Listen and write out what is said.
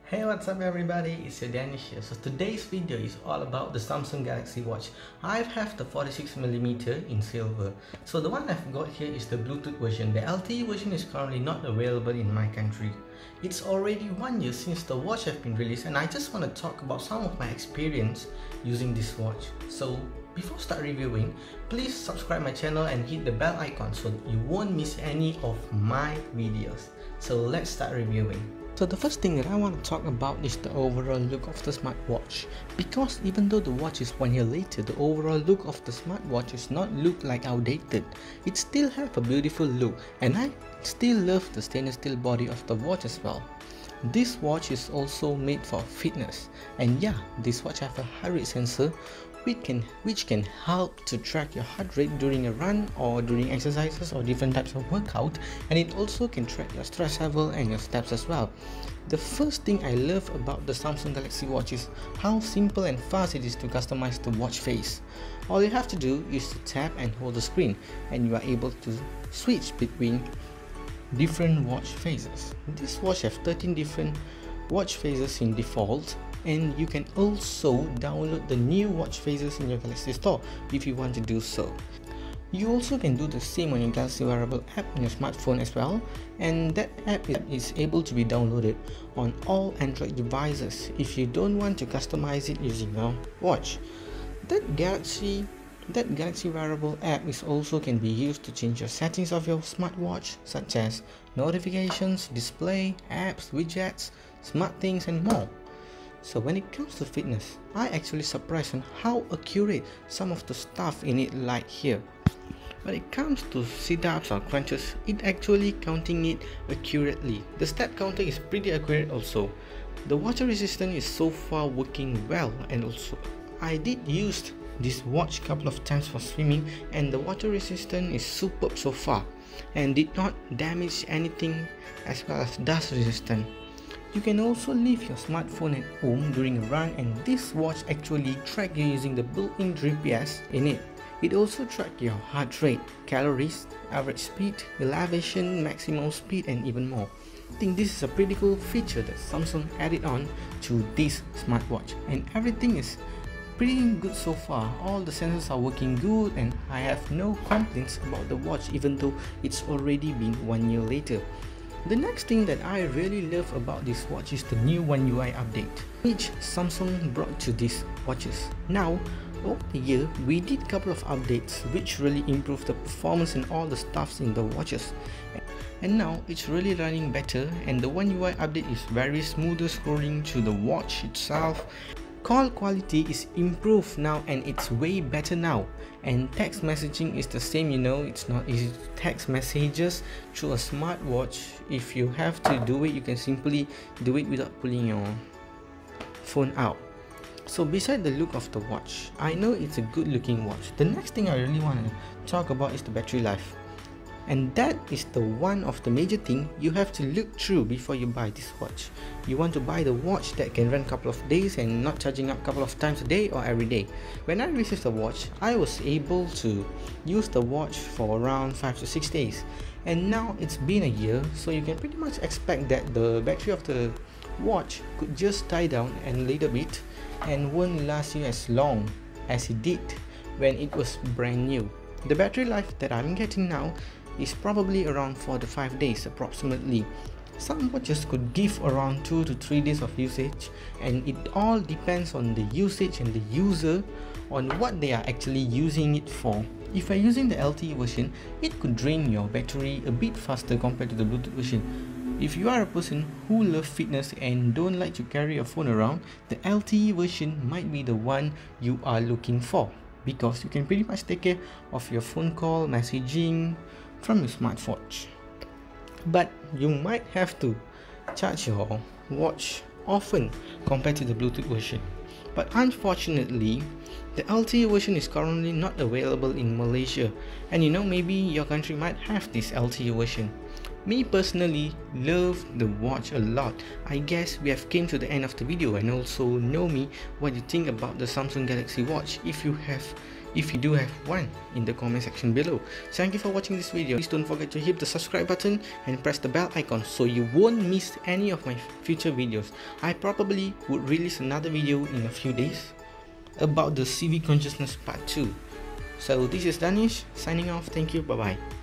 Hey, what's up everybody, it's your Dhanissh here. So today's video is all about the Samsung Galaxy Watch. I have the 46mm in silver. So the one I've got here is the Bluetooth version. The LTE version is currently not available in my country. It's already 1 year since the watch have been released, and I just want to talk about some of my experience using this watch. So before start reviewing, please subscribe my channel and hit the bell icon so you won't miss any of my videos. So let's start reviewing. So the first thing that I want to talk about is the overall look of the smartwatch, because even though the watch is 1 year later, the overall look of the smartwatch is not look like outdated. It still have a beautiful look, and I still love the stainless steel body of the watch as well. This watch is also made for fitness, and yeah, this watch have a heart rate sensor which can help to track your heart rate during a run or during exercises or different types of workout, and it also can track your stress level and your steps as well. The first thing I love about the Samsung Galaxy Watch is how simple and fast it is to customize the watch face. All you have to do is to tap and hold the screen, and you are able to switch between different watch faces. This watch have 13 different watch faces in default, and you can also download the new watch faces in your Galaxy Store if you want to do so. You also can do the same on your Galaxy Wearable app on your smartphone as well, and that app is able to be downloaded on all Android devices if you don't want to customize it using your watch. That Galaxy Wearable app also can be used to change your settings of your smartwatch, such as notifications, display, apps, widgets, smart things and more. So when it comes to fitness, I actually surprised on how accurate some of the stuff in it like here. When it comes to sit-ups or crunches, it actually counting it accurately. The step counter is pretty accurate also. The water resistance is so far working well, and also I did use this watch a couple of times for swimming, and the water resistance is superb so far and did not damage anything, as well as dust resistant. You can also leave your smartphone at home during a run, and this watch actually tracks you using the built-in GPS in it. It also tracks your heart rate, calories, average speed, elevation, maximum speed and even more. I think this is a pretty cool feature that Samsung added on to this smartwatch, and everything is pretty good so far. All the sensors are working good, and I have no complaints about the watch even though it's already been 1 year later. The next thing that I really love about this watch is the new One UI update, which Samsung brought to these watches. Now, over the year, we did a couple of updates which really improved the performance and all the stuffs in the watches. And now it's really running better, and the One UI update is very smoother scrolling through the watch itself. Call quality is improved now, and it's way better now, and text messaging is the same. It's not easy to text messages through a smartwatch. If you have to do it, you can simply do it without pulling your phone out. So beside the look of the watch, I know it's a good looking watch. The next thing I really want to talk about is the battery life, and that is the one of the major thing you have to look through before you buy this watch. You want to buy the watch that can run a couple of days and not charging up a couple of times a day or every day. When I received the watch, I was able to use the watch for around 5 to 6 days, and now it's been a year, so you can pretty much expect that the battery of the watch could just die down a little bit and won't last you as long as it did when it was brand new. The battery life that I'm getting now is probably around 4 to 5 days approximately. Some watches could give around 2 to 3 days of usage, and it all depends on the usage and the user on what they are actually using it for. If you're using the LTE version, it could drain your battery a bit faster compared to the Bluetooth version. If you are a person who loves fitness and don't like to carry a phone around, the LTE version might be the one you are looking for, because you can pretty much take care of your phone call, messaging from your smartwatch. But you might have to charge your watch often compared to the Bluetooth version. But unfortunately, the LTE version is currently not available in Malaysia, and maybe your country might have this LTE version. Me personally love the watch a lot. I guess we have came to the end of the video, and also know me what you think about the Samsung Galaxy Watch. If you have if you do have one in the comment section below. Thank you for watching this video. Please don't forget to hit the subscribe button and press the bell icon so you won't miss any of my future videos. I probably would release another video in a few days about the Civic Consciousness Part 2. So this is Dhanissh signing off. Thank you. Bye bye.